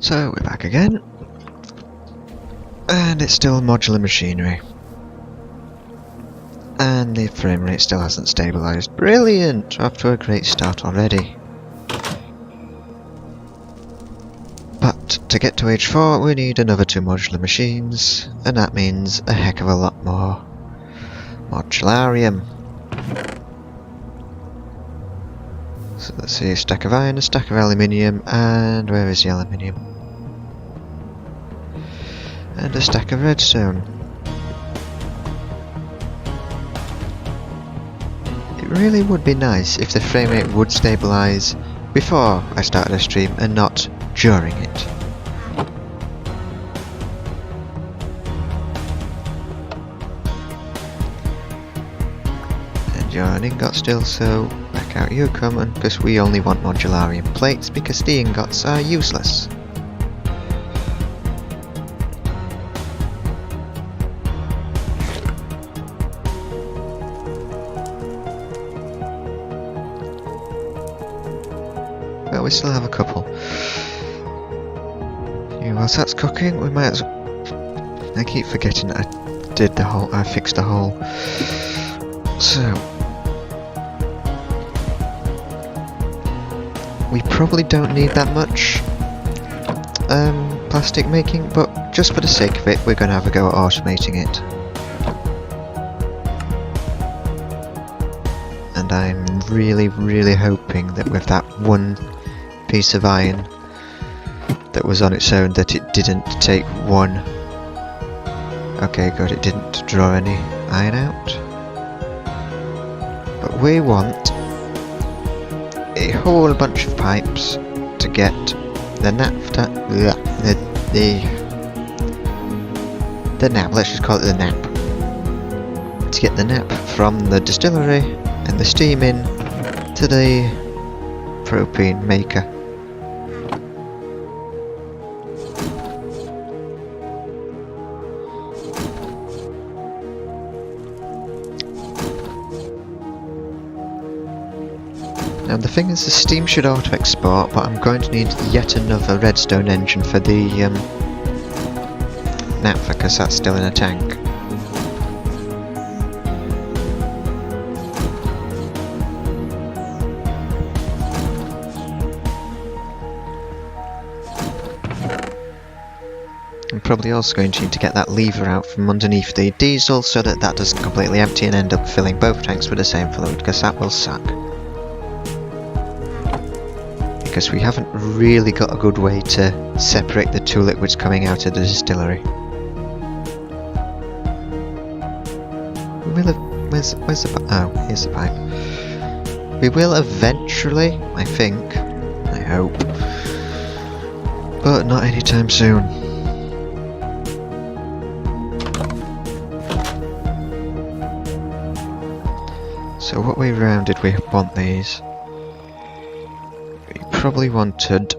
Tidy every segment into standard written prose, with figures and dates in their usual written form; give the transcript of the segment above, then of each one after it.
So we're back again, and it's still modular machinery, and the frame rate still hasn't stabilised. Brilliant! We're off to a great start already. But to get to age 4 we need another 2 modular machines, and that means a heck of a lot more modularium. So let's see, a stack of iron, a stack of aluminium, and where is the aluminium? And a stack of redstone. It really would be nice if the frame rate would stabilise before I started a stream and not during it. And you're an ingot still, so back out you come, and because we only want modularium plates because the ingots are useless. Well, we still have a couple. Whilst that's cooking, we might as well... I keep forgetting that I fixed the hole. So... we probably don't need that much plastic making, but just for the sake of it, we're going to have a go at automating it. And I'm really hoping that with that one piece of iron that was on its own, that it didn't take one. Okay, good, it didn't draw any iron out. But we want a whole bunch of pipes to get the naphtha, the nap, let's just call it the nap. To get the nap from the distillery and the steam in to the propane maker. Now the thing is, the steam should auto-export, but I'm going to need yet another redstone engine for the naphtha, because that's still in a tank. I'm probably also going to need to get that lever out from underneath the diesel so that that doesn't completely empty and end up filling both tanks with the same fluid, because that will suck. Because we haven't really got a good way to separate the two liquids coming out of the distillery. We will have, where's the oh, here's the pipe. We will eventually, I think, I hope, but not anytime soon. So what way round did we want these? Probably wanted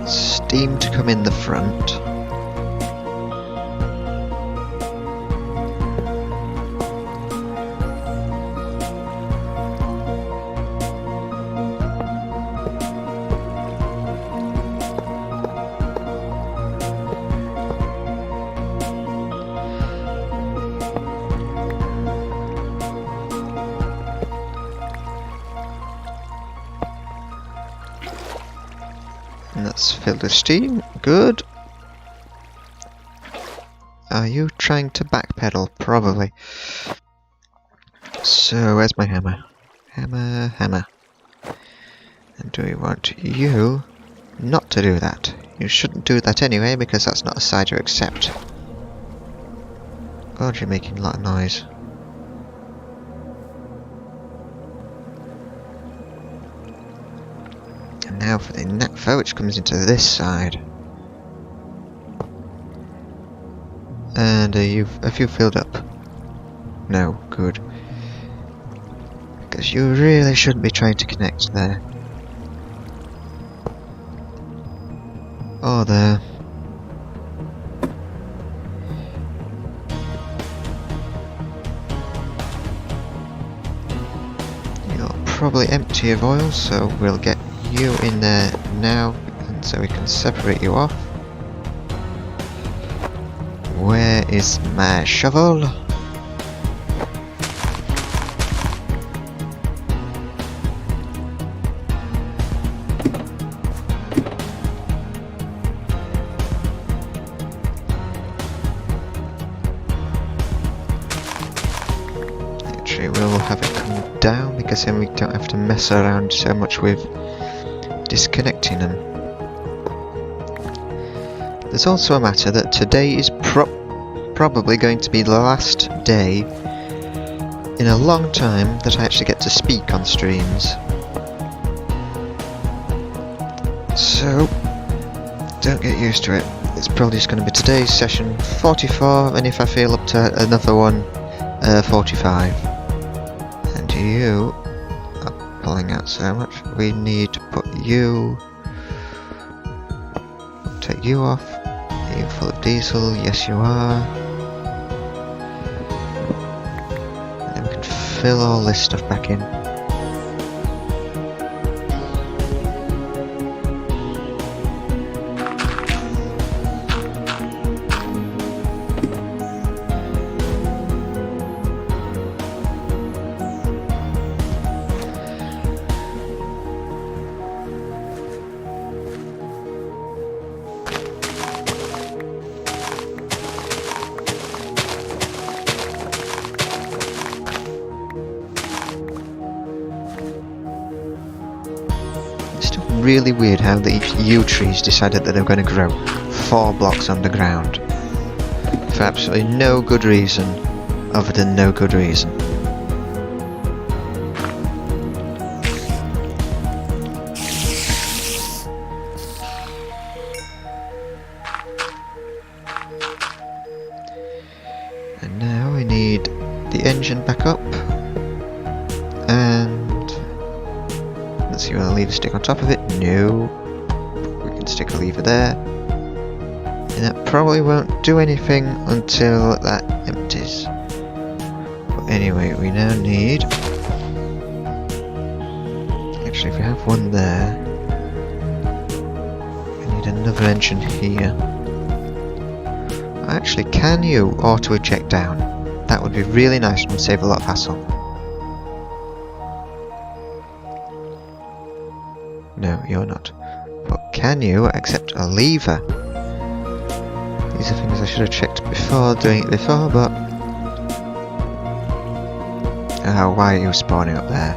steam to come in the front, and that's filled with steam. Good. Are you trying to backpedal? Probably. So where's my hammer? Hammer. And do we want you not to do that? You shouldn't do that anyway, because that's not a side you accept. God, you're making a lot of noise. And now for the naphtha, which comes into this side. And have you filled up? No, good. Because you really shouldn't be trying to connect there. Or there. probably empty of oil, so we'll get you in there now, and so we can separate you off. Where is my shovel? Actually, we'll have it come down because then we don't have to mess around so much with disconnecting them. There's also a matter that today is probably going to be the last day in a long time that I actually get to speak on streams. So, don't get used to it. It's probably just going to be today's session 44, and if I feel up to another one, 45. And you are pulling out so much. We need to put you... Take you off. Are you full of diesel? Yes, you are. And then we can fill all this stuff back in. Really weird how the yew trees decided that they were going to grow 4 blocks underground for absolutely no good reason other than no good reason. And now we need the engine back up, and let's see, we'll leave a stick on top of it. No. We can stick a lever there. And that probably won't do anything until that empties. But anyway, we now need... Actually, if we have one there, we need another engine here. Actually, can you auto-eject down? That would be really nice and would save a lot of hassle. No, you're not. But can you accept a lever? These are things I should have checked before doing it before, but... Oh, why are you spawning up there?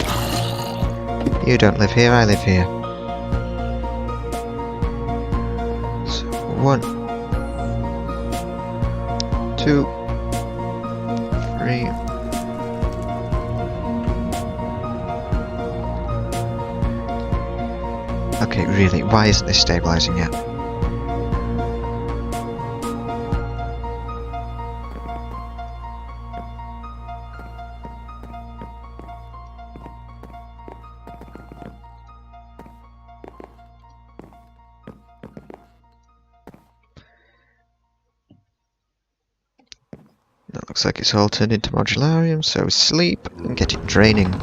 You don't live here, I live here. So, 1, 2, 3... Okay, really, why isn't this stabilising yet? That looks like it's all turned into modularium, so sleep and get it draining.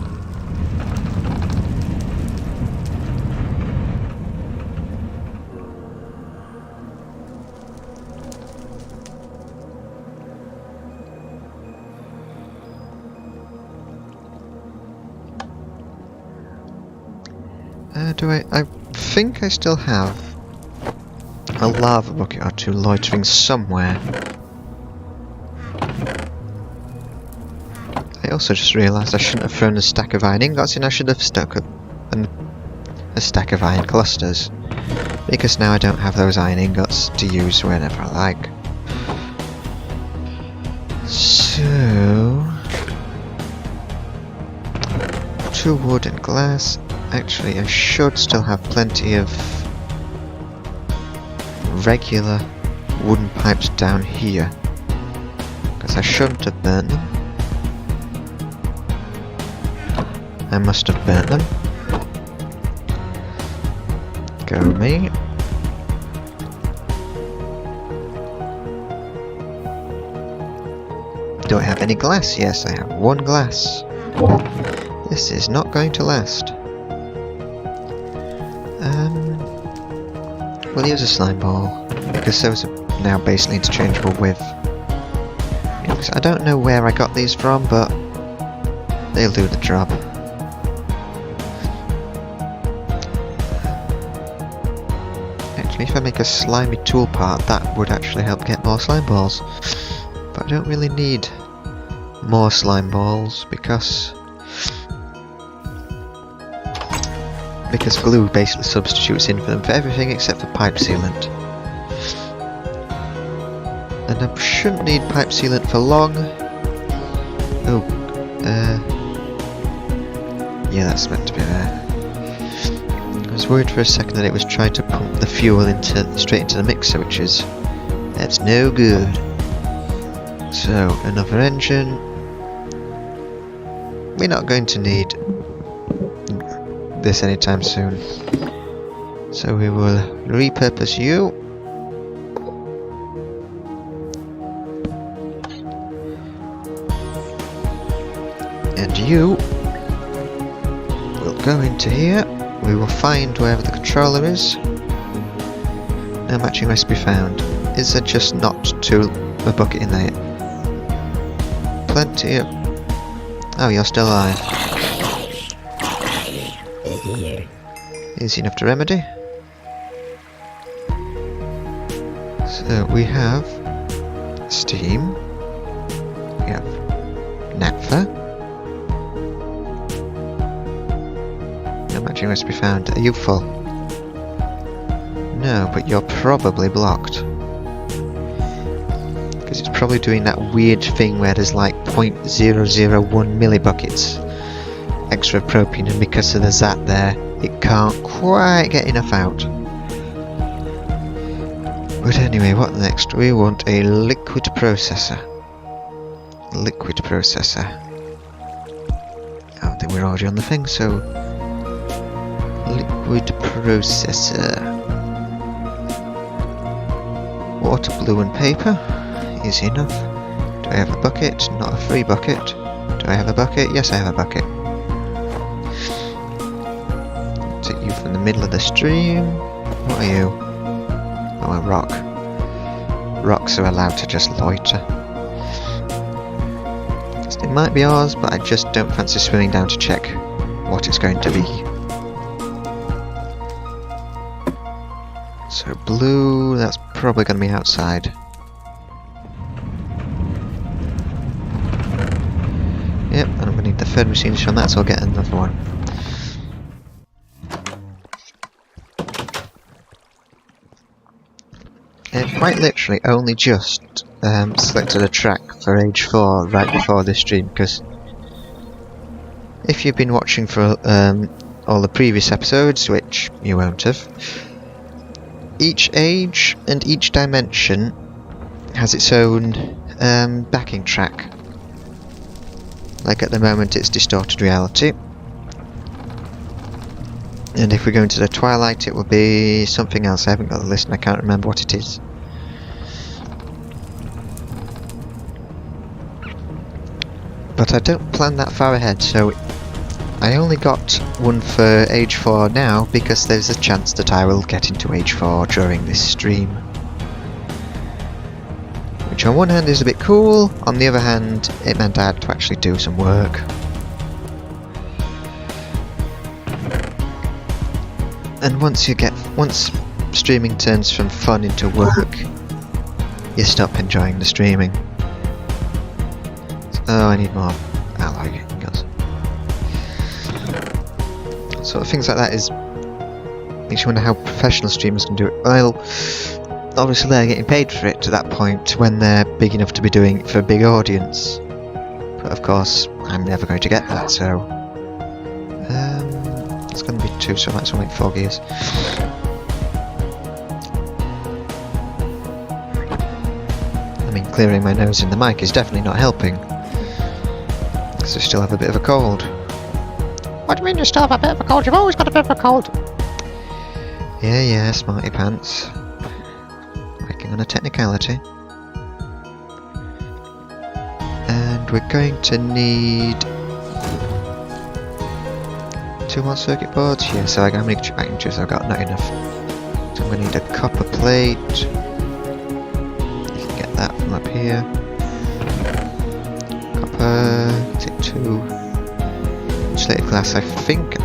I think I still have a lava bucket or 2 loitering somewhere. I also just realised I shouldn't have thrown a stack of iron ingots in, I should have stuck a stack of iron clusters. Because now I don't have those iron ingots to use whenever I like. So... 2 wood and glass. Actually, I should still have plenty of regular wooden pipes down here, because I shouldn't have burnt them. I must have burnt them. Go me. Do I have any glass? Yes, I have 1 glass. This is not going to last. We'll use a slime ball, because those are now basically interchangeable with... I don't know where I got these from, but they'll do the job. Actually, if I make a slimy tool part, that would actually help get more slime balls. But I don't really need more slime balls, because glue basically substitutes in for them for everything except for pipe sealant. And I shouldn't need pipe sealant for long. Oh, yeah, that's meant to be there. I was worried for a second that it was trying to pump the fuel straight into the mixer, that's no good. So, another engine. We're not going to need this anytime soon. So we will repurpose you. And you will go into here. We will find wherever the controller is. No matching recipe found. Is there just not a bucket in there? Plenty of... Oh, you're still alive. Easy enough to remedy. So we have steam. We have naphtha. No matching recipe found. Are you full? No, but you're probably blocked. Because it's probably doing that weird thing where there's like 0.001 millibuckets extra propane, and because of the that there, it can't quite get enough out. But anyway, what next? We want a liquid processor. Liquid processor. Oh, I think we're already on the thing, so... Liquid processor. Water, glue and paper. Easy enough. Do I have a bucket? Not a free bucket. Do I have a bucket? Yes, I have a bucket. Take you from the middle of the stream. What are you? Oh, a rock. Rocks are allowed to just loiter. It might be ours, but I just don't fancy swimming down to check what it's going to be. So blue, that's probably going to be outside. Yep, and I'm going to need the third machine from that, so I'll get another one. Quite literally only just selected a track for Age 4 right before this stream, because if you've been watching for all the previous episodes, which you won't have, each age and each dimension has its own backing track. Like at the moment it's Distorted Reality, and if we go into the Twilight it will be something else. I haven't got the list and I can't remember what it is. But I don't plan that far ahead, so I only got one for Age 4 now because there's a chance that I will get into Age 4 during this stream. Which on one hand is a bit cool, on the other hand it meant I had to actually do some work. And once streaming turns from fun into work, you stop enjoying the streaming. Oh, I need more alloy guns. So things like that makes you wonder how professional streamers can do it. Well, obviously they're getting paid for it to that point when they're big enough to be doing it for a big audience. But of course, I'm never going to get that, so... it's going to be 2, so I might as well make 4 gears. I mean, clearing my nose in the mic is definitely not helping. Because I still have a bit of a cold. What do you mean you still have a bit of a cold? You've always got a bit of a cold! Yeah, smarty pants. Working on a technicality. And we're going to need 2 more circuit boards? Yeah, so how many vacuum tubes I've got? Not enough. So I'm going to need a copper plate. You can get that from up here. Copper, take 2. Insulated glass, I think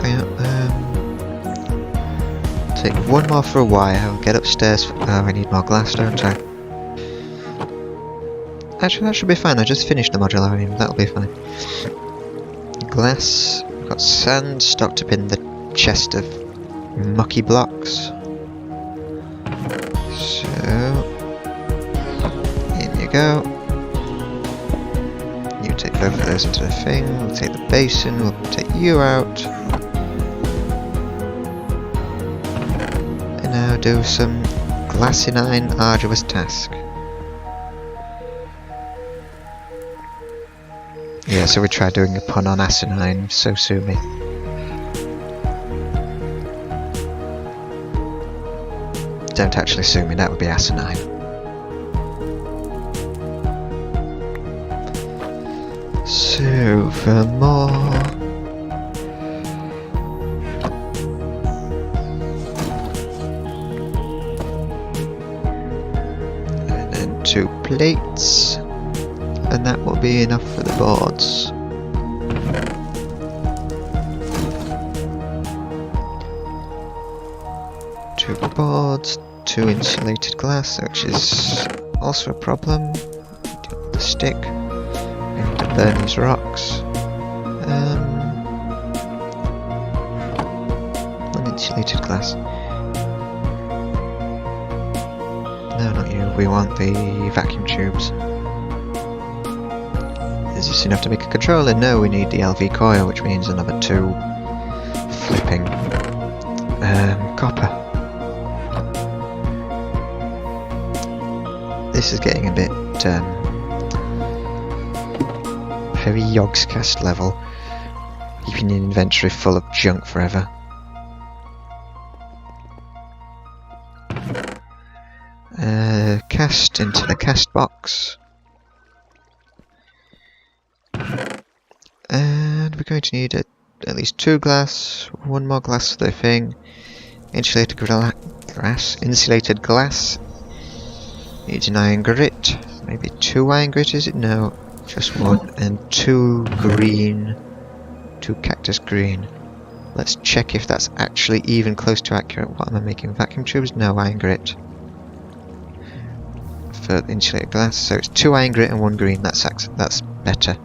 take 1 more for a wire. I'll get upstairs. I need more glass, don't I? Actually, that should be fine. I just finished the modularium. That'll be fine. Glass. I've got sand stocked up in the chest of mucky blocks. So, in you go. You take both of those into the thing. We'll take the basin. We'll take you out. And now do some glasinine arduous task. Yeah, so we tried doing a pun on asinine, so sue me. Don't actually sue me, that would be asinine. So, for more... And then 2 plates. And that will be enough for the boards. Two boards, 2 insulated glass, which is also a problem. The stick, and to burn these rocks. Uninsulated glass. No, not you. We want the vacuum tubes. Is this enough to make a controller? No, we need the LV coil, which means another 2 flipping copper. This is getting a bit very Yogscast level, keeping your inventory full of junk forever. Cast into the cast box. And we're going to need at least 2 glass, 1 more glass for the thing, insulated glass, needs an iron grit, maybe 2 iron grit, is it? No, just 1, and 2 green, 2 cactus green. Let's check if that's actually even close to accurate. What am I making? Vacuum tubes? No, iron grit. For insulated glass, so it's 2 iron grit and 1 green, that's better.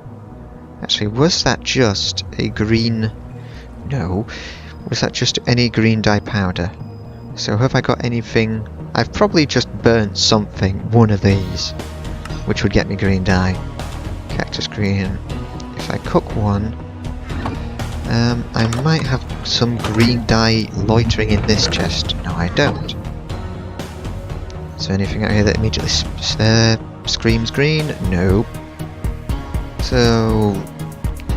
Actually, was that just a green... No. Was that just any green dye powder? So have I got anything... I've probably just burnt something, one of these, which would get me green dye. Cactus green. If I cook one... I might have some green dye loitering in this chest. No, I don't. Is there anything out here that immediately screams green? No. So,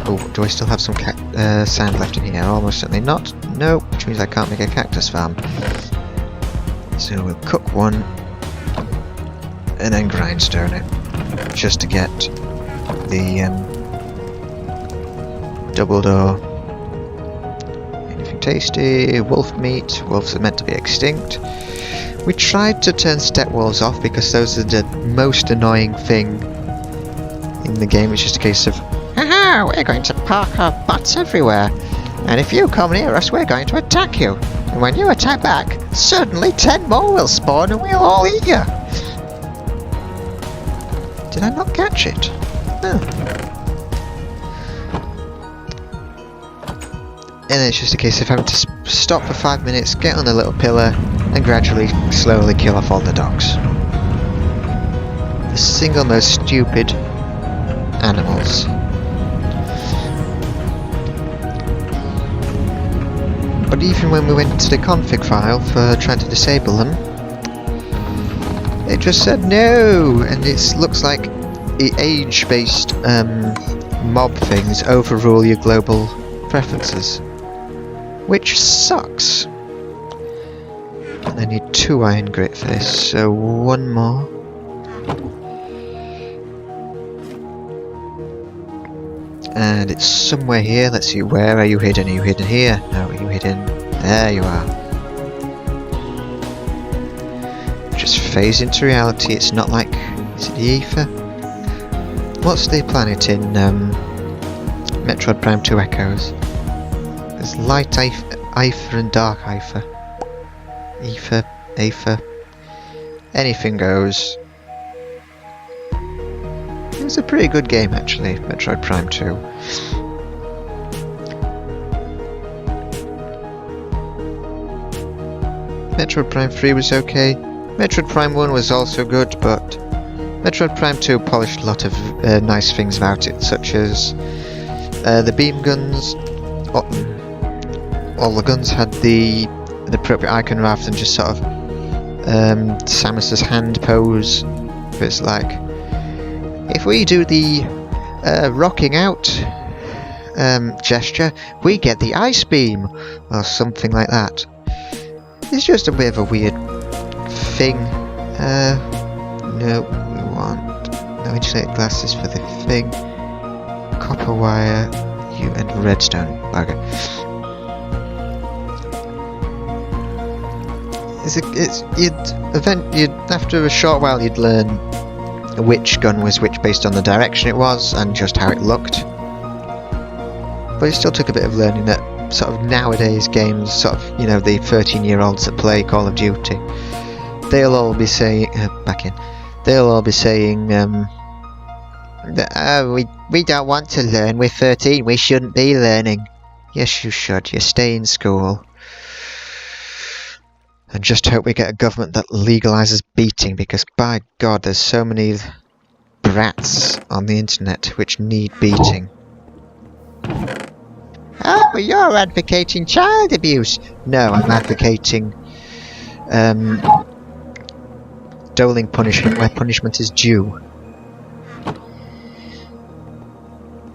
oh, do I still have some sand left in here? Almost certainly not. No, which means I can't make a cactus farm. So we'll cook one, and then grindstone it, just to get the double door. Anything tasty? Wolf meat. Wolves are meant to be extinct. We tried to turn step wolves off because those are the most annoying thing in the game. It's just a case of, haha, we're going to park our butts everywhere, and if you come near us, we're going to attack you. And when you attack back, suddenly 10 more will spawn and we'll all eat you. Did I not catch it? No. And then it's just a case of having to stop for 5 minutes, get on a little pillar, and gradually, slowly kill off all the dogs. The single most stupid animals. But even when we went to the config file for trying to disable them, it just said no, and it looks like the age-based mob things overrule your global preferences, which sucks. And I need 2 iron grit for this, so 1 more. And it's somewhere here. Let's see, where are you hidden? Are you hidden here? No, are you hidden? There you are. Just phase into reality. It's not like... Is it the ether? What's the planet in Metroid Prime 2 Echoes? There's light Aether and dark Aether. Aether. Anything goes. It was a pretty good game actually, Metroid Prime 2. Metroid Prime 3 was okay. Metroid Prime 1 was also good, but Metroid Prime 2 polished a lot of nice things about it, such as the beam guns. All the guns had the appropriate icon rather than just sort of Samus's hand pose. It's like, if we do the rocking out gesture, we get the ice beam, or something like that. It's just a bit of a weird thing. No, we want no insulated glasses for the thing. Copper wire, and redstone. Okay. After a short while you'd learn which gun was which based on the direction it was and just how it looked. But it still took a bit of learning that sort of nowadays games, sort of, you know, the 13-year-olds that play Call of Duty, they'll all be saying, we don't want to learn, we're 13, we shouldn't be learning. Yes, you should, you stay in school. And just hope we get a government that legalises beating, because by God, there's so many brats on the internet which need beating. Oh, but you're advocating child abuse! No, I'm advocating doling punishment where punishment is due.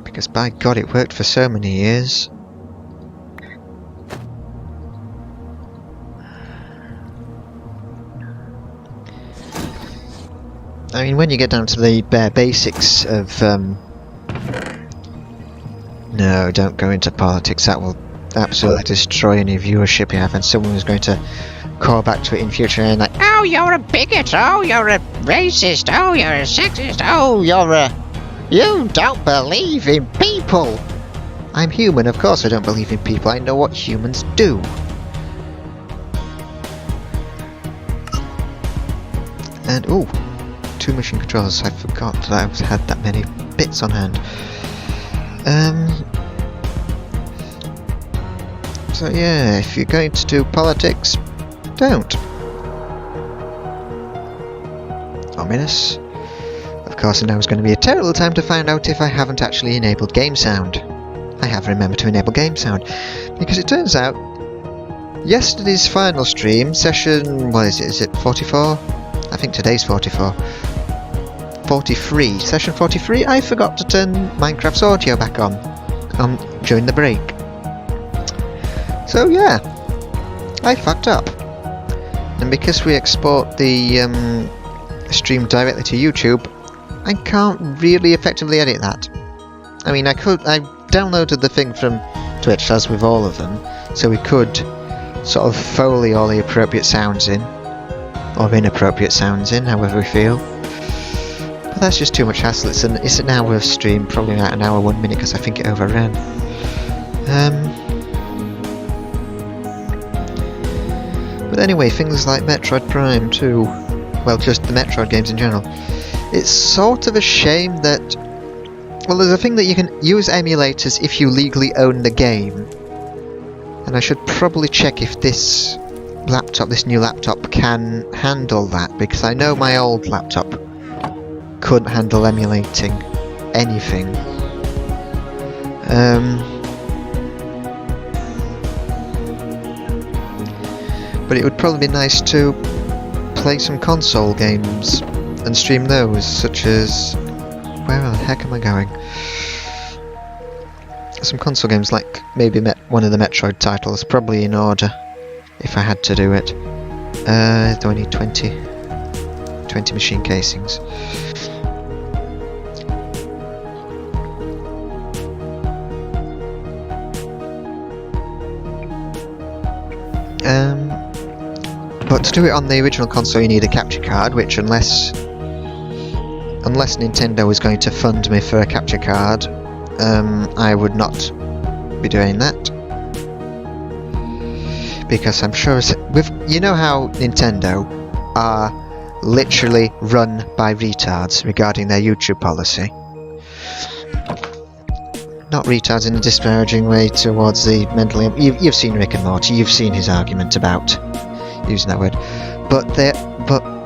Because by God, it worked for so many years. I mean, when you get down to the bare basics of... No, don't go into politics, that will absolutely destroy any viewership you have, and someone is going to call back to it in future and like, oh, you're a bigot, oh, you're a racist, oh, you're a sexist, oh, you're a... You don't believe in people! I'm human, of course I don't believe in people, I know what humans do. And, ooh. 2 machine controllers, I forgot that I had that many bits on hand. So yeah, if you're going to do politics, don't. Ominous. Of course, now is going to be a terrible time to find out if I haven't actually enabled game sound. I have remembered to enable game sound, because it turns out yesterday's final stream, session, what is it 44? I think today's 44. 43, session 43, I forgot to turn Minecraft's audio back on during the break. So yeah, I fucked up. And because we export the stream directly to YouTube, I can't really effectively edit that. I mean, I downloaded the thing from Twitch, as with all of them, so we could sort of Foley all the appropriate sounds in, or inappropriate sounds in, however we feel. But that's just too much hassle. It's an hour of stream, probably about an hour 1 minute, because I think it overran. But anyway, things like Metroid Prime 2, well, just the Metroid games in general, it's sort of a shame that, well, there's a thing that you can use emulators if you legally own the game, and I should probably check if this new laptop can handle that, because I know my old laptop couldn't handle emulating anything. But it would probably be nice to play some console games and stream those, such as... Where the heck am I going? Some console games like maybe one of the Metroid titles, probably in order, if I had to do it. Do I need 20 machine casings? But to do it on the original console you need a capture card, which unless Nintendo is going to fund me for a capture card, I would not be doing that. Because I'm sure you know how Nintendo are literally run by retards regarding their YouTube policy. Not retards in a disparaging way towards the mentally... You've seen Rick and Morty, you've seen his argument about using that word. But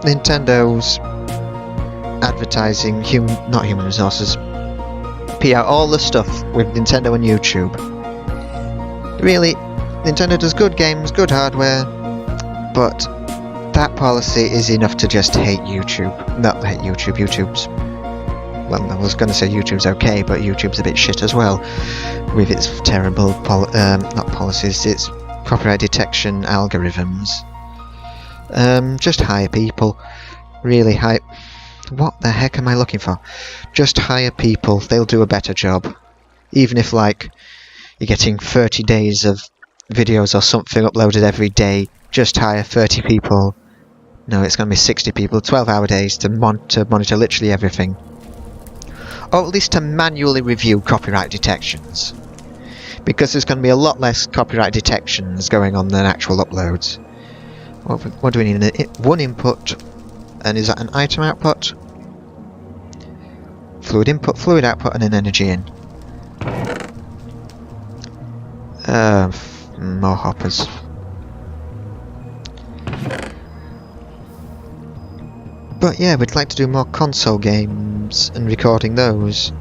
Nintendo's advertising, not human resources, PR, all the stuff with Nintendo and YouTube. Really, Nintendo does good games, good hardware, but that policy is enough to just hate YouTube. Not hate YouTube, YouTube's... Well, I was going to say YouTube's okay, but YouTube's a bit shit as well, with its terrible, not policies, its copyright detection algorithms. Just hire people. Really hire... What the heck am I looking for? Just hire people, they'll do a better job. Even if, like, you're getting 30 days of videos or something uploaded every day, just hire 30 people. No, it's going to be 60 people, 12-hour days to monitor literally everything. Or at least to manually review copyright detections. Because there's going to be a lot less copyright detections going on than actual uploads. What do we need? One input, and is that an item output? Fluid input, fluid output, and an energy in. More hoppers. But yeah, we'd like to do more console games and recording those.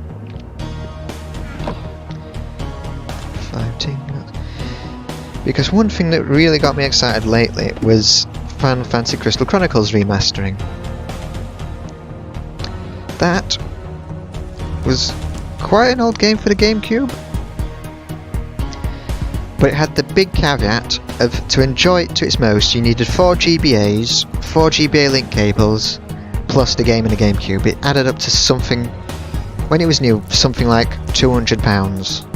15 minutes. Because one thing that really got me excited lately was Final Fantasy Crystal Chronicles remastering. That was quite an old game for the GameCube. But it had the big caveat of, to enjoy it to its most, you needed 4 GBAs, 4 GBA link cables, plus the game and the GameCube. It added up to something, when it was new, something like £200,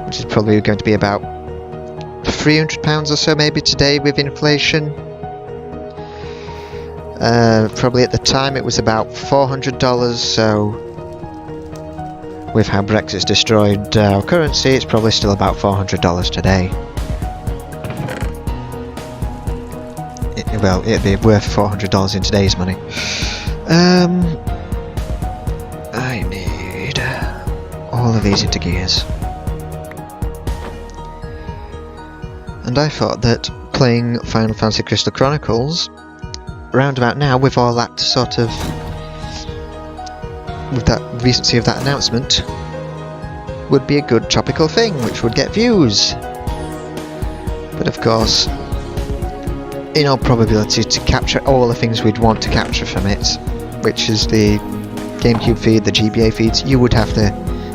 which is probably going to be about £300 or so maybe today with inflation. Probably at the time it was about $400, so with how Brexit's destroyed our currency, it's probably still about $400 today. Well, it'd be worth $400 in today's money. I need all of these into gears. And I thought that playing Final Fantasy Crystal Chronicles, round about now, with all that sort of... with that recency of that announcement, would be a good topical thing, which would get views. But of course, in all probability, to capture all the things we'd want to capture from it, which is the GameCube feed, the GBA feeds, you would have to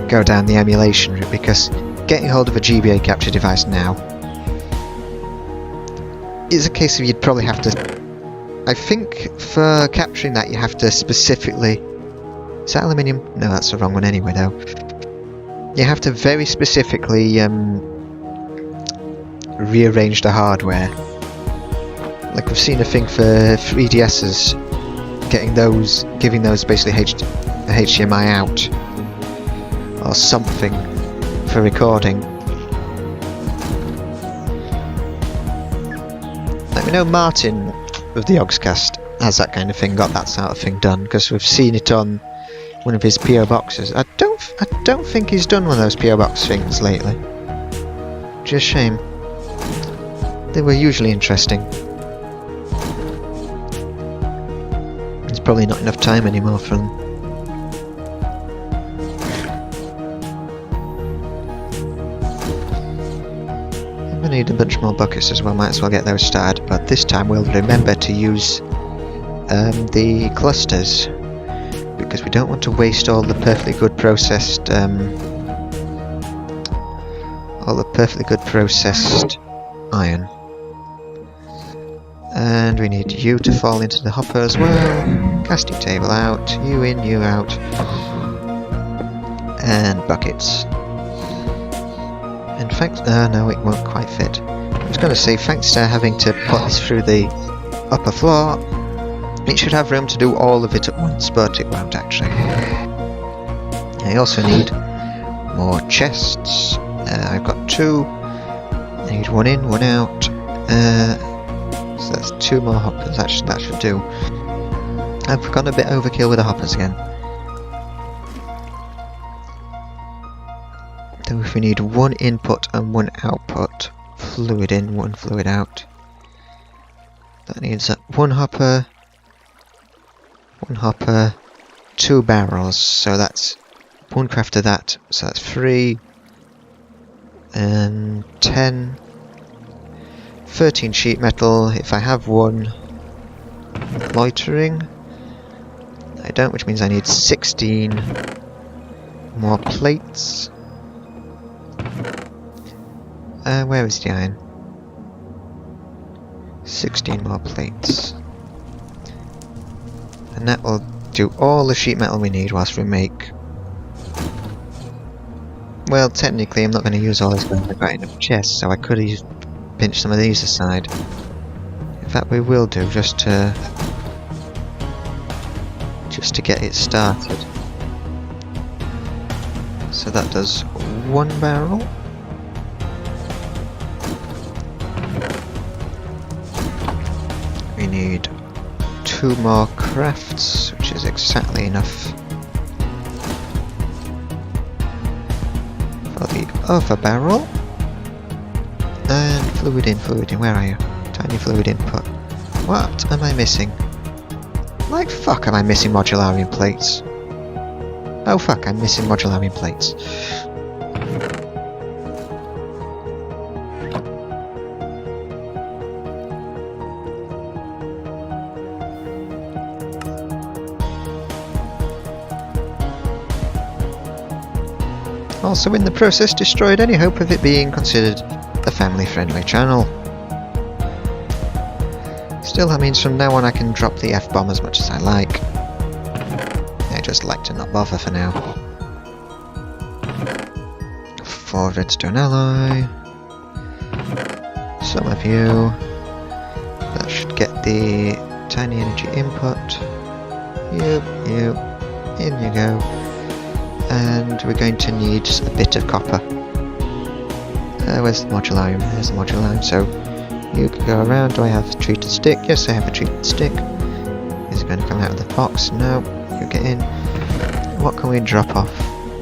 go down the emulation route, because getting hold of a GBA capture device now is a case of you'd probably have to... I think for capturing that you have to specifically... Is that aluminium? No, that's the wrong one anyway though. You have to very specifically rearrange the hardware. Like we've seen a thing for 3DS's, giving those basically a HDMI out or something for recording. Let me know Martin of the Ogscast has that kind of thing, got that sort of thing done, because we've seen it on one of his PO boxes. I don't think he's done one of those PO box things lately. Just shame. They were usually interesting. There's probably not enough time anymore for them. We need a bunch more buckets as well, might as well get those started, but this time we'll remember to use the clusters, because we don't want to waste all the perfectly good processed iron. And we need you to fall into the hopper as well. Casting table out, you in, you out. And buckets. In fact, no, it won't quite fit. I was going to say, thanks to having to put this through the upper floor, it should have room to do all of it at once, but it won't actually. I also need more chests. I've got 2. I need 1 in, 1 out. So that's 2 more hoppers. That should do. I've gone a bit overkill with the hoppers again. So if we need 1 input and 1 output, fluid in, 1 fluid out. That needs 1 hopper, 2 barrels. So that's 1 craft of that. So that's 3 and 10. 13 sheet metal. If I have 1 loitering, I don't, which means I need 16 more plates. Where is the iron? 16 more plates. And that will do all the sheet metal we need whilst we make... Well, technically I'm not going to use all this because I've got enough chests, so I could have pinched some of these aside. In fact, we will do, just to get it started. So that does 1 barrel. We need 2 more crafts, which is exactly enough for the other barrel. And fluid in, where are you? Tiny fluid input. What am I missing? Like fuck am I missing modularium plates? Oh fuck, I'm missing modularium plates. Also in the process destroyed any hope of it being considered a family-friendly channel. Still, that means from now on I can drop the F-bomb as much as I like. I just like to not bother for now. 4 redstone alloy. Some of you. That should get the tiny energy input. You. In you go. And we're going to need a bit of copper. Where's the modularium? There's the modularium. So you can go around. Do I have a treated stick? Yes, I have a treated stick. Is it going to come out of the box? No. You get in. What can we drop off?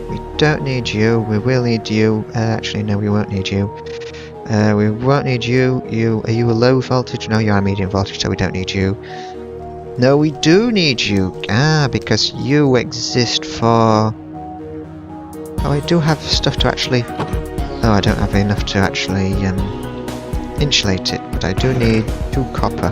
We don't need you. We will need you. Actually, no, we won't need you. We won't need you. Are you a low voltage? No, you are medium voltage, so we don't need you. No, we do need you. Because you exist for... Oh, I do have stuff to actually... Oh, I don't have enough to actually insulate it, but I do need 2 copper.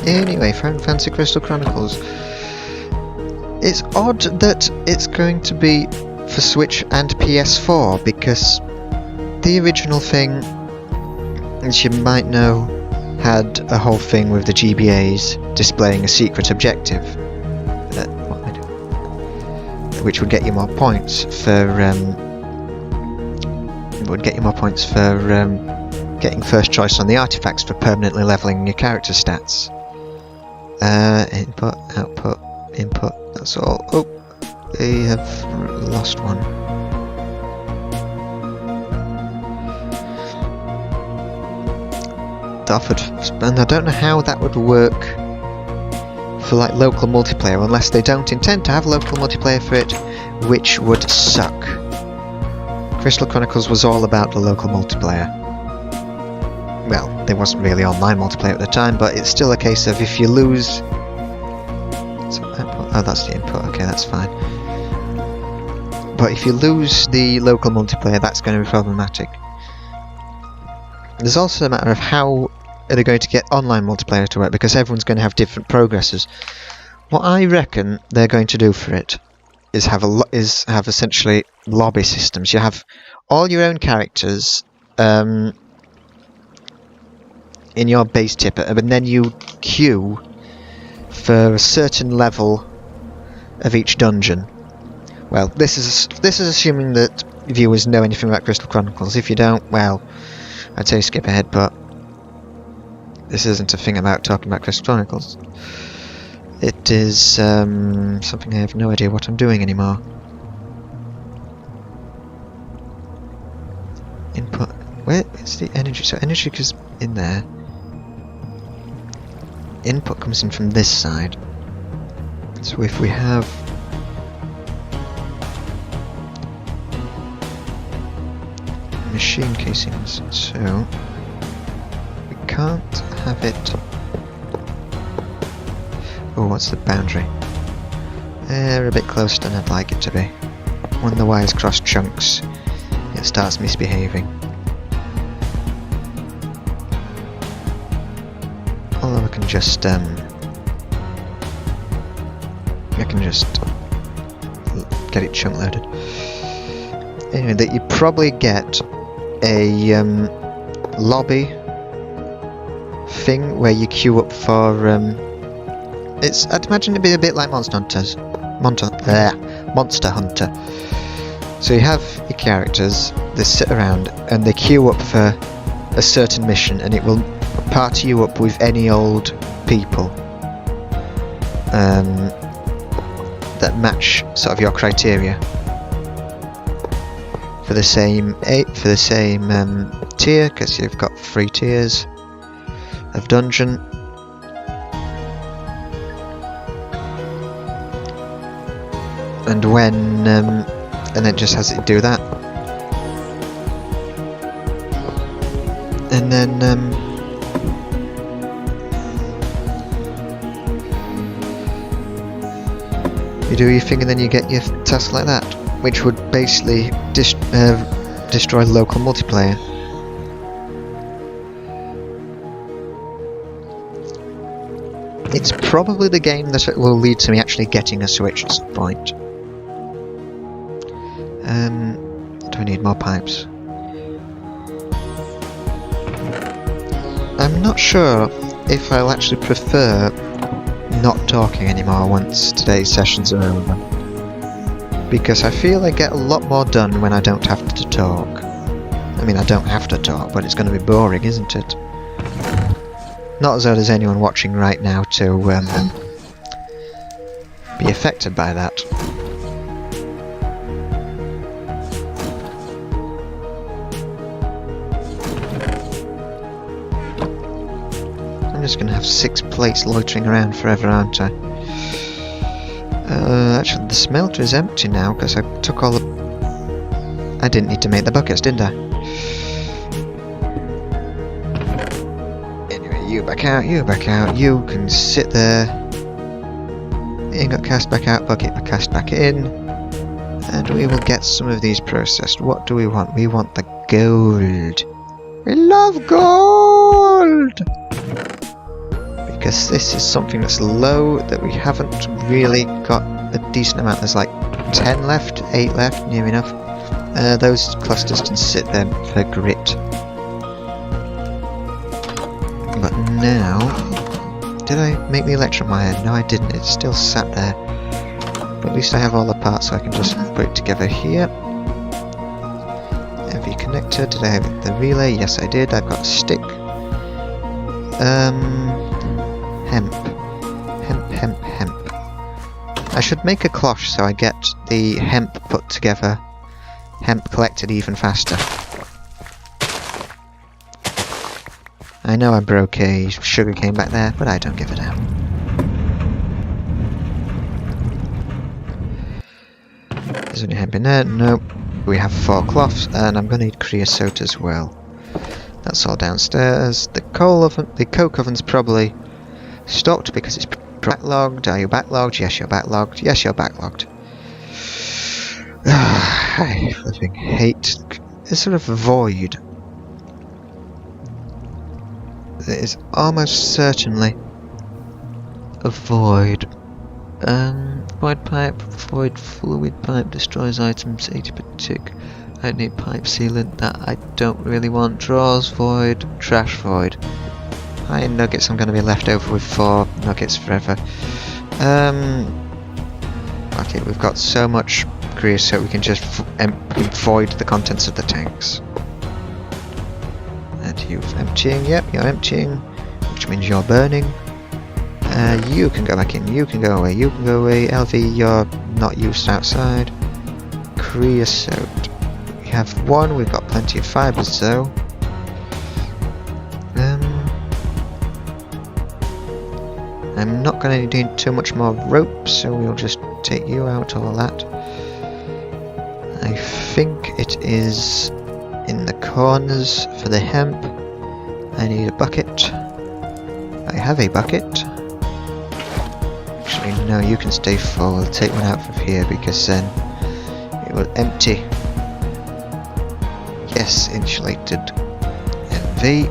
Anyway, Final Fantasy Crystal Chronicles. It's odd that it's going to be for Switch and PS4, because the original thing, as you might know, had a whole thing with the GBAs displaying a secret objective, which would get you more points for getting first choice on the artifacts for permanently leveling your character stats. Input, output, input, that's all. Oh, they have lost one. Offered, and I don't know how that would work for like local multiplayer, unless they don't intend to have local multiplayer for it, which would suck. Crystal Chronicles was all about the local multiplayer. Well, there wasn't really online multiplayer at the time, but it's still a case of if you lose... So output, oh, that's the input, okay, that's fine. But if you lose the local multiplayer, that's going to be problematic. There's also a matter of how are they going to get online multiplayer to work, because everyone's going to have different progresses. What I reckon they're going to do for it is have essentially lobby systems. You have all your own characters in your base tipper, and then you queue for a certain level of each dungeon. Well, this is assuming that viewers know anything about Crystal Chronicles. If you don't, well, I'd say skip ahead, but this isn't a thing about talking about Crystal Chronicles. It is something I have no idea what I'm doing anymore. Input. Where is the energy? So energy goes in there. Input comes in from this side. So if we have machine casings, so we can't have it. Oh, what's the boundary? We're a bit closer than I'd like it to be. When the wires cross chunks, it starts misbehaving. Although I can just get it chunk loaded. Anyway, that you probably get a lobby thing where you queue up for I'd imagine it'd be a bit like Monster Hunter. So you have your characters, they sit around and they queue up for a certain mission, and it will party you up with any old people that match sort of your criteria for the same tier, because you've got 3 tiers of dungeon. And when and it just has it do that, and then you do your thing, and then you get your task like that, which would basically destroy local multiplayer. It's probably the game that will lead to me actually getting a Switch at some point. Do I need more pipes? I'm not sure if I'll actually prefer not talking anymore once today's sessions are over, because I feel I get a lot more done when I don't have to talk. I mean, I don't have to talk, but it's going to be boring, isn't it? Not as though there's anyone watching right now to be affected by that. I'm just going to have 6 plates loitering around forever, aren't I? Actually, the smelter is empty now because I took all the... I didn't need to make the buckets, did I? Anyway, you back out, you back out. You can sit there. You got cast back out, bucket cast back in. And we will get some of these processed. What do we want? We want the gold. We love gold! Because this is something that's low, that we haven't really got a decent amount. There's like 10 left, 8 left, near enough. Those clusters can sit there for grit. But now... Did I make the electron wire? No, I didn't. It still sat there. But at least I have all the parts, so I can just put it together here. Heavy connector. Did I have the relay? Yes, I did. I've got a stick. Hemp. Hemp. I should make a cloche so I get the hemp put together. Hemp collected even faster. I know I broke a sugarcane back there, but I don't give a damn. Is there any hemp in there? Nope. We have 4 cloths, and I'm going to need creosote as well. That's all downstairs. The coke oven's probably stopped because it's backlogged. Are you backlogged? Yes, you're backlogged. Yes, you're backlogged. I flipping hate this sort of void. There is almost certainly a void Void fluid pipe destroys items 80 per tick. I need pipe sealant that I don't really want. Drawers void, trash void. Iron nuggets I'm going to be left over with 4 nuggets forever. Okay, we've got so much creosote we can just void the contents of the tanks. And you're emptying, yep, you're emptying, which means you're burning. You can go back in, you can go away, you can go away. LV, you're not used outside. Creosote. We have 1, we've got plenty of fibres though. I'm not going to need too much more rope, so we'll just take you out, all that. I think it is in the corners for the hemp. I need a bucket. I have a bucket. Actually, no, you can stay full. I'll take one out from here because then it will empty. Yes, insulated. MV.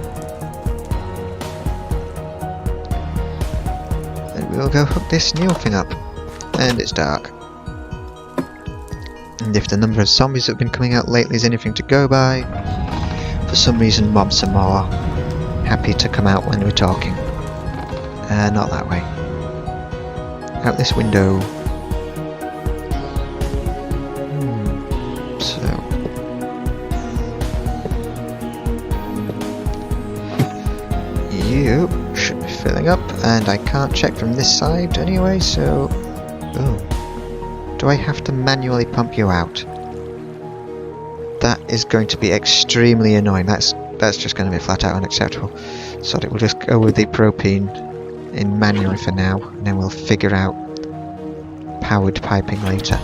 We'll go hook this new thing up. And it's dark. And if the number of zombies that have been coming out lately is anything to go by, for some reason mobs are more happy to come out when we're talking. Not that way. Out this window. So. You should be filling up, and I can't check from this side anyway, so... Oh. Do I have to manually pump you out? That is going to be extremely annoying. That's just going to be flat out unacceptable. So we'll just go with the propane in manually for now, and then we'll figure out powered piping later.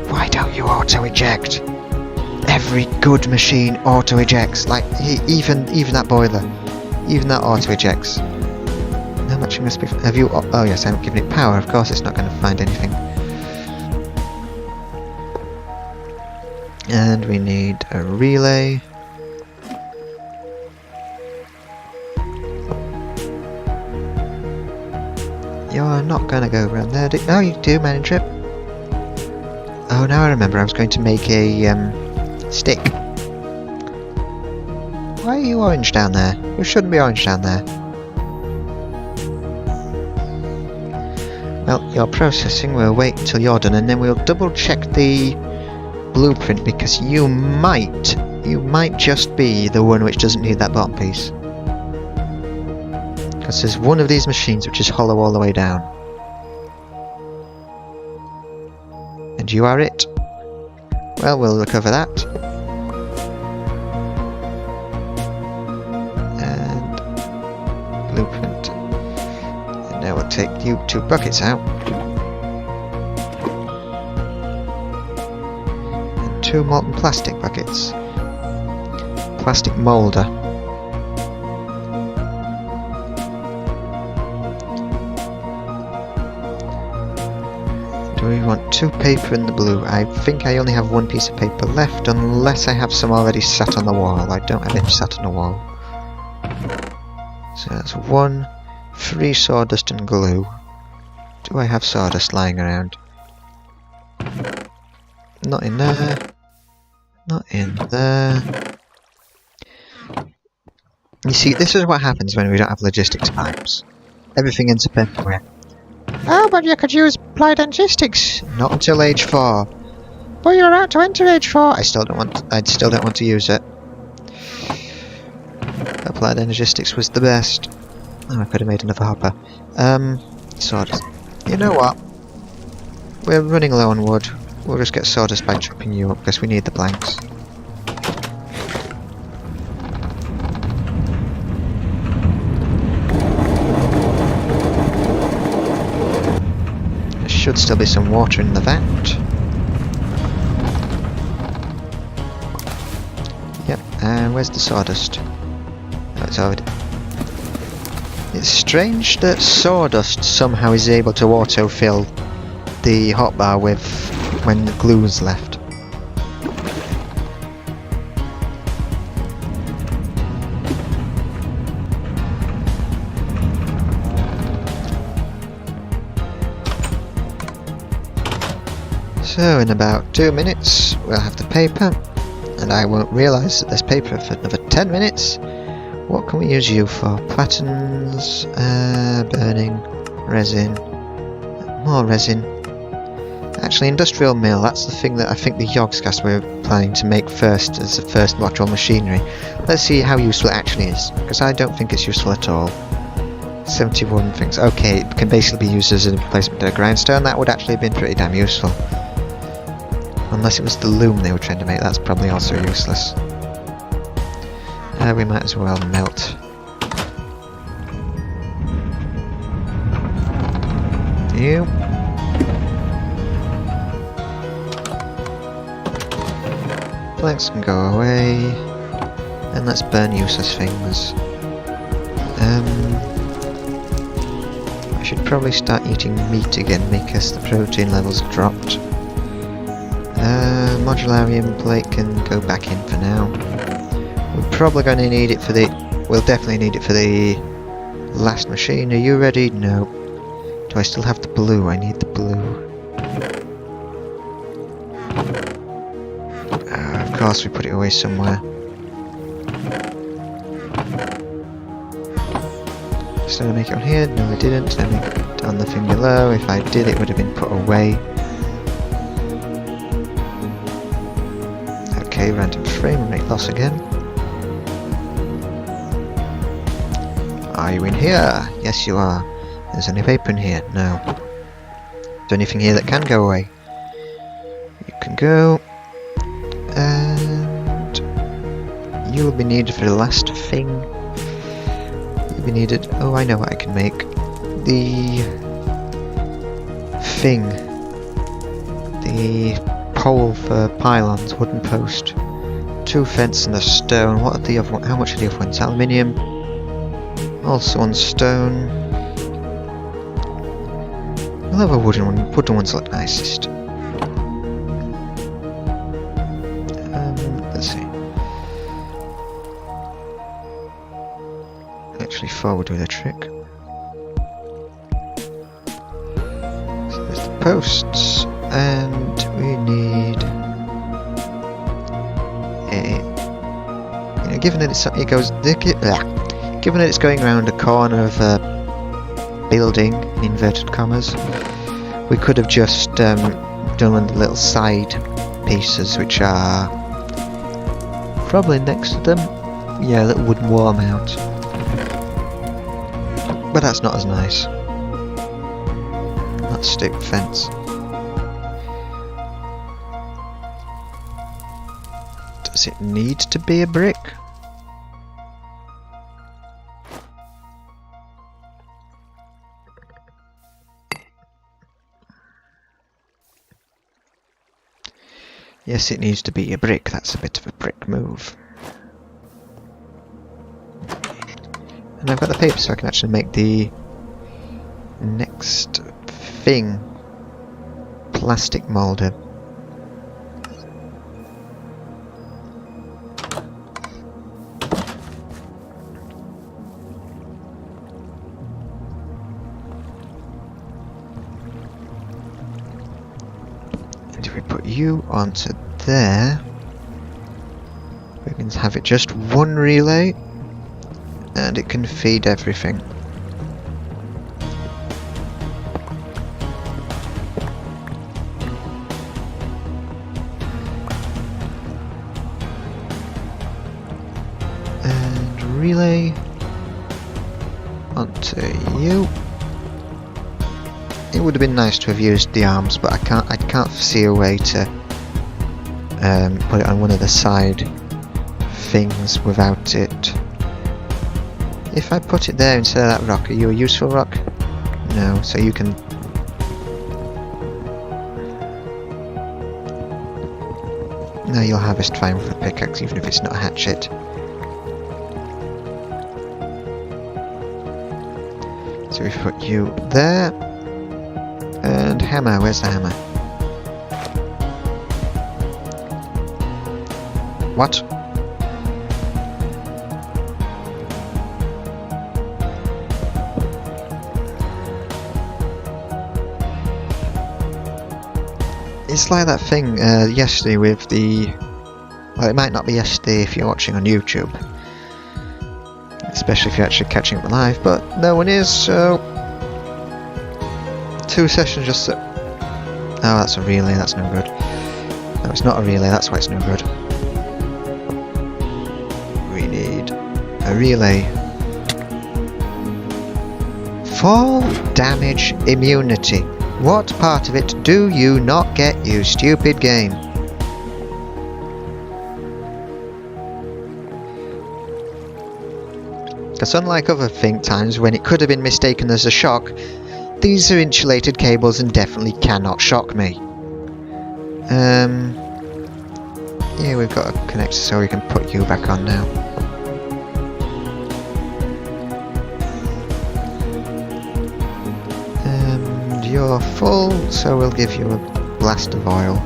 Why don't you auto-eject? Every good machine auto-ejects. Like, even that boiler. Even that auto-ejects. How much it must be... Have you... Oh yes, I'm giving it power. Of course it's not going to find anything. And we need a relay. You're not going to go around there, oh, you do, mining trip. Oh, now I remember. I was going to make a stick. Why are you orange down there? You shouldn't be orange down there. Well, you're processing. We'll wait until you're done, and then we'll double check the blueprint, because you might just be the one which doesn't need that bottom piece. Because there's one of these machines which is hollow all the way down. And you are it. Well, we'll recover that. And blueprint. And now we'll take you 2 buckets out. And 2 molten plastic buckets. Plastic moulder. Do we want 2 paper in the blue? I think I only have 1 piece of paper left, unless I have some already sat on the wall. I don't have it sat on the wall. So that's 1, 3 sawdust and glue. Do I have sawdust lying around? Not in there. Not in there. You see, this is what happens when we don't have logistics pipes. Everything ends up everywhere. Oh, but you could use applied logistics. Not until age 4. But you're about to enter age 4. I still don't want to use it. Applied logistics was the best. Oh, I could have made another hopper. Sawdust. You know what? We're running low on wood. We'll just get sawdust by chopping you up, because we need the planks. Should still be some water in the vat. Yep, and where's the sawdust? Oh, it's already... It's strange that sawdust somehow is able to auto-fill the hotbar with when the glue's left. So in about 2 minutes we'll have the paper, and I won't realise that there's paper for another 10 minutes. What can we use you for? Platens, burning, resin, more resin. Actually, industrial mill, that's the thing that I think the Yogscast were planning to make first as the first actual machinery. Let's see how useful it actually is, because I don't think it's useful at all. 71 things. Okay, it can basically be used as a replacement to a grindstone. That would actually have been pretty damn useful. Unless it was the loom they were trying to make, that's probably also useless. We might as well melt. You. Planks can go away. And let's burn useless things. I should probably start eating meat again because the protein levels dropped. Modularium plate can go back in for now. We're probably going to need it for the... We'll definitely need it for the last machine. Are you ready? No. Do I still have the blue? I need the blue. Of course we put it away somewhere. Did I make it on here? No I didn't. Did I make it on the thing below? If I did, it would have been put away. Okay, random frame rate loss again. Are you in here? Yes you are. There's any paper in here? No. Is there anything here that can go away? You can go. And you will be needed for the last thing. You'll be needed. Oh, I know what I can make. The thing. The pole for pylons, wooden post. 2 fence and a stone. What are the other one? How much are the other ones? Aluminium. Also on stone. We'll have a wooden one. Wooden ones look nicest. Let's see. Actually, forward with a trick. So there's the posts, and we need a. You know, given that given that it's going around a corner of a building, in inverted commas, we could have just done the little side pieces, which are probably next to them. Yeah, a little wooden wall mount. But that's not as nice. That's stick fence. Does it need to be a brick? Yes, it needs to be a brick. That's a bit of a brick move. And I've got the paper, so I can actually make the next thing. Plastic moulder. And if we put you onto there, we can have it just one relay. And it can feed everything. And relay onto you. It would have been nice to have used the arms, but I can't see a way to put it on one of the side things without it. If I put it there instead of that rock, are you a useful rock? No, so you can... No, you'll harvest fine with a pickaxe, even if it's not a hatchet. So we put you there. And hammer, where's the hammer? What? It's like that thing yesterday with the... Well, it might not be yesterday if you're watching on YouTube. Especially if you're actually catching up live, but no one is, so... 2 sessions just... Oh, that's a relay, that's no good. No, it's not a relay, that's why it's no good. We need a relay. Fall damage immunity. What part of it do you not get, you stupid game? Because unlike other think times when it could have been mistaken as a shock, these are insulated cables and definitely cannot shock me. Yeah, we've got a connector so we can put you back on now. And you're full, so we'll give you a blast of oil.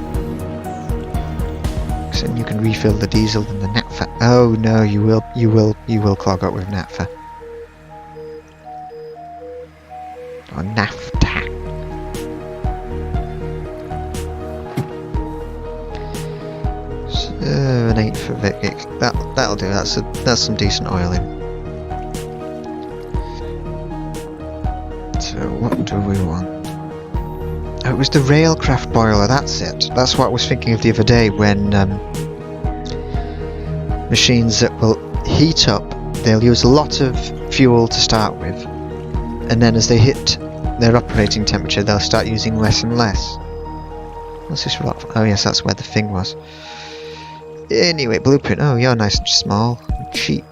So then you can refill the diesel and the naphtha. Oh no, you will clog up with naphtha. Or naphtha. An 8 for Vic. That'll do. That's some decent oiling. So what do we want? Oh, it was the railcraft boiler. That's it. That's what I was thinking of the other day when machines that will heat up, they'll use a lot of fuel to start with, and then as they hit their operating temperature, they'll start using less and less. What's this rock? Oh yes, that's where the thing was. Anyway, blueprint. Oh, you're nice and small, and cheap.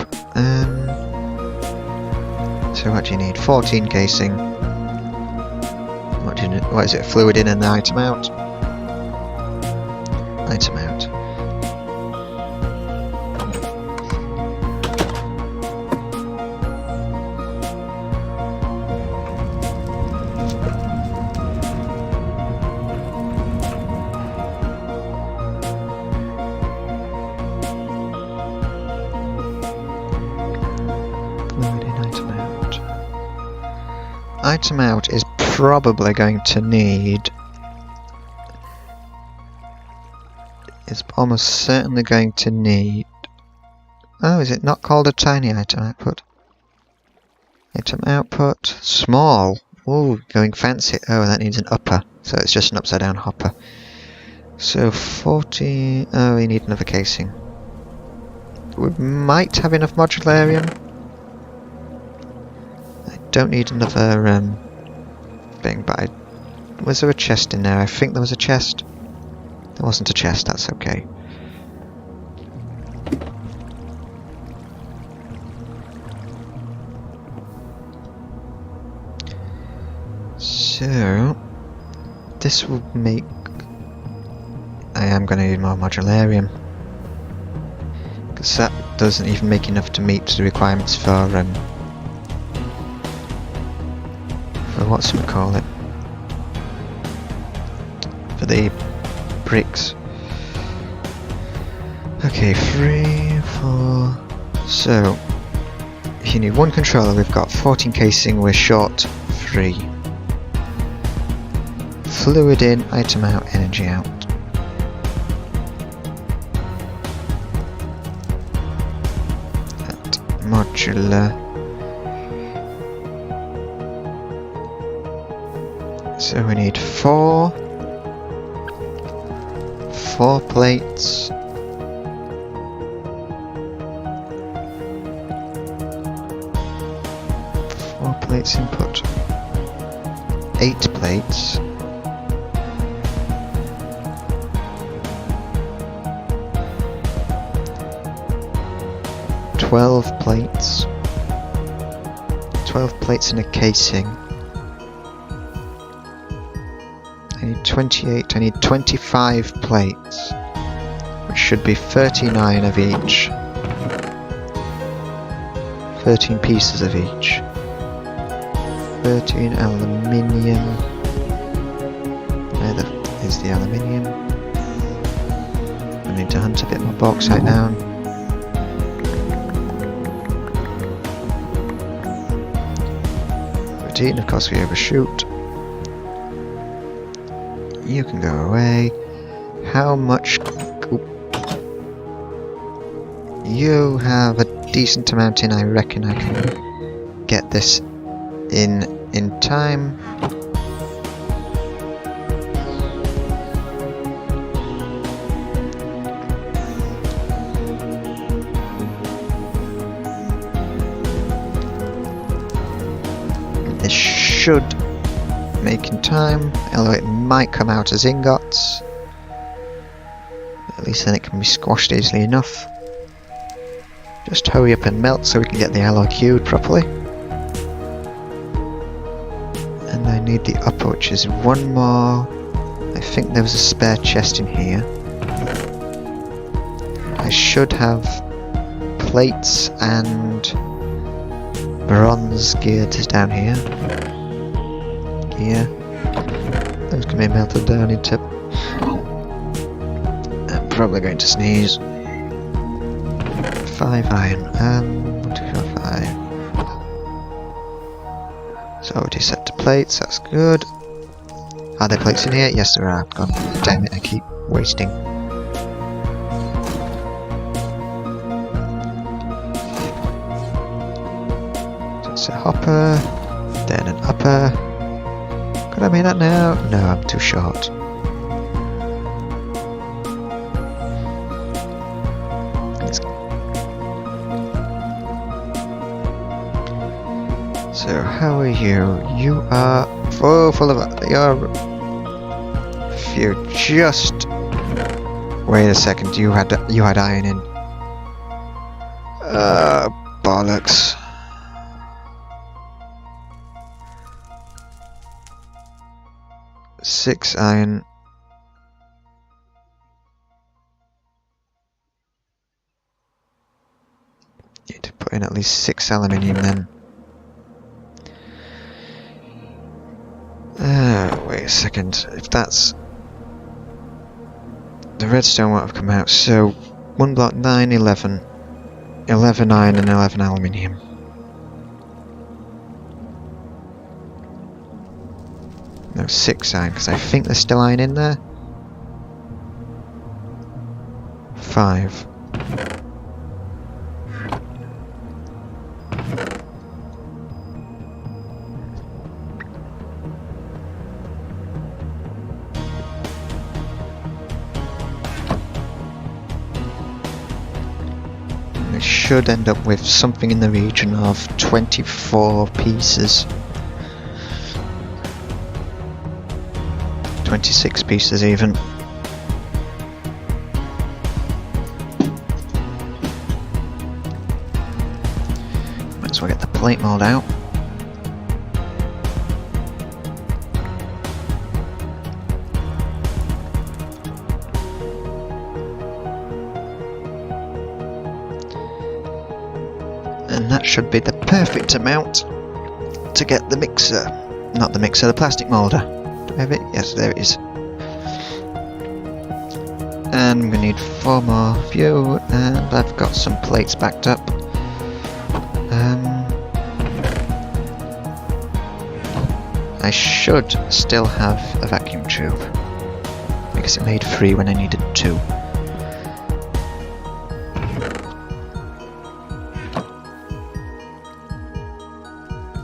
So what do you need? 14 casing. What do you need? What is it? Fluid in and item out. Item out. Item out is probably going to need... It's almost certainly going to need... Oh, is it not called a tiny item output? Item output, small. Ooh, going fancy. Oh, that needs an upper. So it's just an upside down hopper. So 40... Oh, we need another casing. We might have enough modularium. Don't need another thing, but was there a chest in there? I think there was a chest. There wasn't a chest, that's okay. So this will make... I am going to need more modularium, because that doesn't even make enough to meet the requirements for whatchamacallit, for the bricks. Okay, 3, 4. So if you need 1 controller, we've got 14 casing, we're short 3. Fluid in, item out, energy out. That modular. So we need 4 plates. 4 plates input. 8 plates. 12 plates. 12 plates in a casing. I need 28, I need 25 plates, which should be 39 of each. 13 pieces of each. 13 aluminium. Where is the aluminium? I need to hunt a bit more bauxite down. Of course we overshoot. You can go away. how much... Oop. You have a decent amount in. I reckon I can get this in time. This should make in time, although it might come out as ingots. At least then it can be squashed easily enough. Just hurry up and melt so we can get the alloy queued properly. And I need the upper, which is one more. I think there was a spare chest in here. I should have plates and bronze geared down here. Here. Those can be melted down into... I'm probably going to sneeze. 5 iron. 1, 2, 5. So already set to plates, that's good. Are there plates in here? Yes there are. God damn it, I keep wasting. So it's a hopper, then an upper. Could I make that now? No, I'm too short. So how are you? You are full of... You're... If you just... Wait a second, you had iron in. Bollocks. Six iron. Need to put in at least 6 aluminium then. Wait a second, if that's... The redstone won't have come out, so 1 block 9, 11. 11 iron and 11 aluminium. No, 6 iron, because I think there's still iron in there. 5. Should end up with something in the region of 24 pieces. 26 pieces even. Might as well get the plate mold out. And that should be the perfect amount to get the mixer. Not the mixer, the plastic moulder. Do I have it? Yes, there it is. And we need 4 more of you, and I've got some plates backed up. I should still have a vacuum tube, because it made 3 when I needed 2.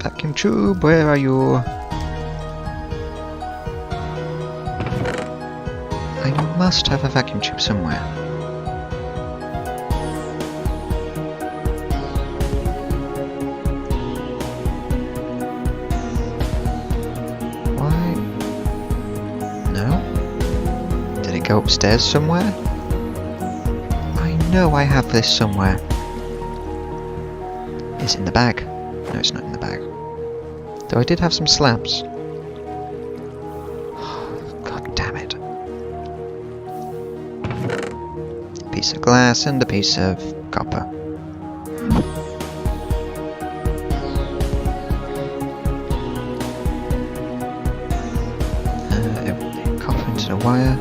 Vacuum tube, where are you? I must have a vacuum tube somewhere. Why? No? Did it go upstairs somewhere? I know I have this somewhere. Is it in the bag? No, it's not in the bag. Though I did have some slabs. God damn it. A piece of glass and a piece of copper. Copper into the wire.